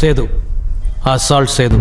Setu, assault Setu.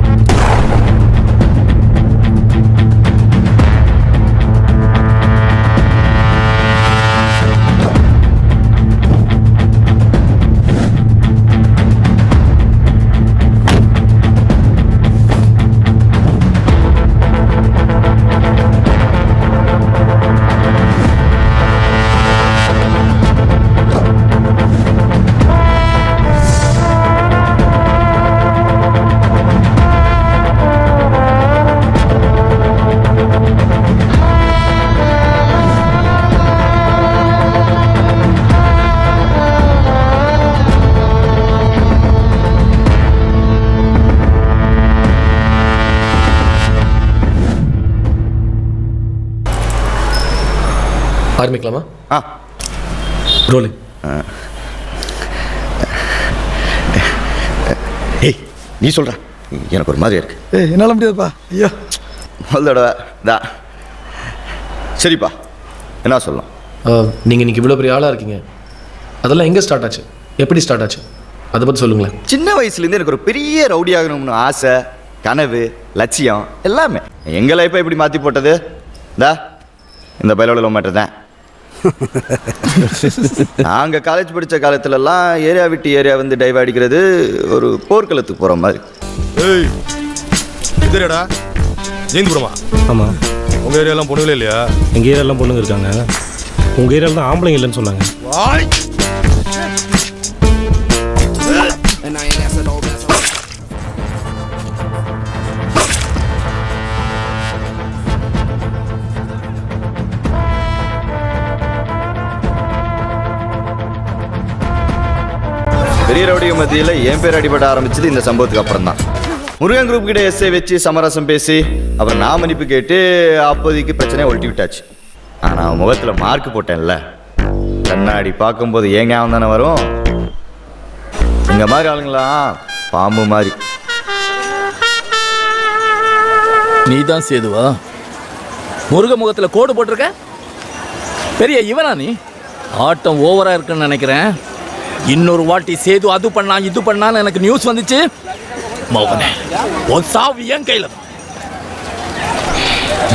ஆரம்பிக்கலாமா? Rolling. ஏய், நீ சொல்ற, எனக்கு ஒரு மாதிரியா இருக்கு. என்னால் முடியாதுப்பா. ஐயோ, முதல் தடவை தான். சரிப்பா, என்ன சொல்லலாம்? நீங்கள் இன்னைக்கு இவ்வளோ பெரிய ஆளாக இருக்கீங்க, அதெல்லாம் எங்கே ஸ்டார்ட் ஆச்சு, எப்படி ஸ்டார்ட் ஆச்சு, அதை பற்றி சொல்லுங்களேன். சின்ன வயசுலேருந்து எனக்கு ஒரு பெரிய ரவுடி ஆகணும்னு ஆசை, கனவு, லட்சியம் எல்லாமே. எங்கள் லைஃப்பை இப்படி மாற்றி போட்டது இந்த பயிலோட லவ் மேட்டர் தான். நாங்கள் காலேஜ் படித்த காலத்துலலாம் ஏரியா விட்டு ஏரியா வந்து டைவ் அடிக்கிறது ஒரு போர்க்களத்துக்கு போகிற மாதிரி. ஏய், இதுடா ஜெயந்த்புரமா? ஆமாம். உங்கள் ஏரியாலாம் பொண்ணுங்களே இல்லையா? எங்கள் ஏரியாலாம் பொண்ணுங்க இருக்காங்க. உங்கள் ஏரியாவில் தான் ஆம்பளைங்க இல்லைன்னு சொன்னாங்க. பெரிய ரவுடிய மத்தியில் என் பேர் அடிபட ஆரம்பிச்சது இந்த சம்பவத்துக்கு அப்புறம் தான். முருகன் குரூப் கிட்ட எஸ்ஐ வச்சு சமரசம் பேசி அப்புறம் நான் மன்னிப்பு கேட்டு அப்போதைக்கு பிரச்சனையை ஒழட்டி விட்டாச்சு. ஆனால் முகத்தில் மார்க் போட்டேன்ல, கண்ணாடி பார்க்கும்போது ஏங்க அவன் தானே வரும். இந்த மாதிரி ஆளுங்களாம் பாம்பு மாதிரி. நீ தான் சேதுவா? முருக முகத்துல கோடு போட்டிருக்க, பெரிய இவனா நீ? ஆட்டம் ஓவரா இருக்குன்னு நினைக்கிறேன். இன்னொரு வாட்டி சேது அது பண்ணா இது பண்ணான்னு எனக்கு நியூஸ் வந்துச்சு, மௌனே உன் சாவு என் கையில.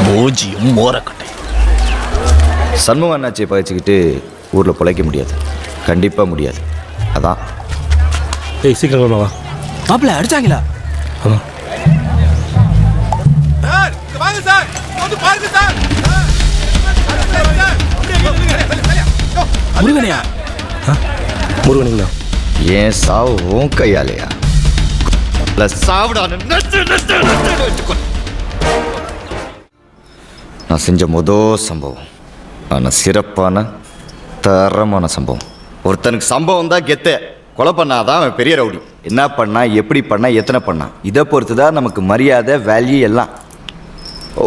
மோஜியும் மோரக்கட்டை. சண்முகம் அண்ணாச்சியை பகிச்சுக்கிட்டு ஊரில் பிழைக்க முடியாது, கண்டிப்பாக முடியாது. அதான். ஏய், சீக்கிரம் வா. மாப்பிள்ள அடிச்சாங்களா? ஆமாம். முருகனையா? முருகனுங்களா? ஏன் சாவு உன் கையாலையா? நான் செஞ்ச முதல் சம்பவம், ஆனால் சிறப்பான தரமான சம்பவம். ஒருத்தனுக்கு சம்பவம் தான் கெத்த, கொலை பண்ணாதான் அவன் பெரிய ரவுடி. என்ன பண்ணா, எப்படி பண்ணா, எத்தனை பண்ணா, இதை பொறுத்து தான் நமக்கு மரியாதை, வேல்யூ எல்லாம்.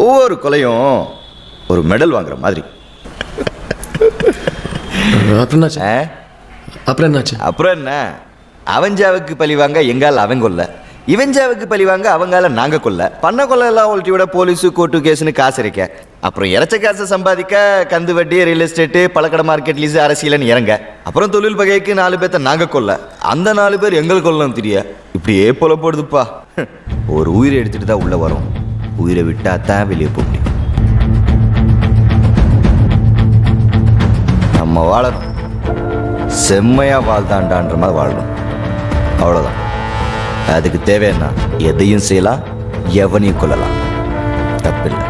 ஒவ்வொரு கொலையும் ஒரு மெடல் வாங்குற மாதிரி. அப்புறம் என்னாச்சு? அப்புறம் என்ன, அவஞ்சாவுக்கு பழி வாங்க எங்கால் அவன் கொல்ல, இவஞ்சாவுக்கு பழி வாங்க அவங்கால நாங்க கொல்ல, பண்ண கொள்ள எல்லாம் ஒல்ட்டி விட போலீஸு கோர்ட்டு கேஸ்னு காசு இறைக்க, அப்புறம் இறைச்ச காசை சம்பாதிக்க கந்து வட்டி, ரியல் எஸ்டேட்டு, பழக்கடை மார்க்கெட் லீஸு, அரசியலன்னு இறங்க, அப்புறம் தொழில் பகைக்கு 4 பேர்த்த நாங்க கொல்ல, அந்த 4 பேர் எங்களுக்கு கொல்லணும் தெரிய. இப்படியே போல போடுதுப்பா. ஒரு உயிரை எடுத்துட்டு தான் உள்ள வரும், உயிரை விட்டா தான் வெளியே போக முடியும். நம்ம வாழணும், செம்மையா வாழ்தாண்டான்ற மாதிரி வாழணும், அவ்வளோதான். அதுக்கு தேவைன்னா எதையும் செய்யலாம், எவனையும் கொள்ளலாம், தப்பில்லை.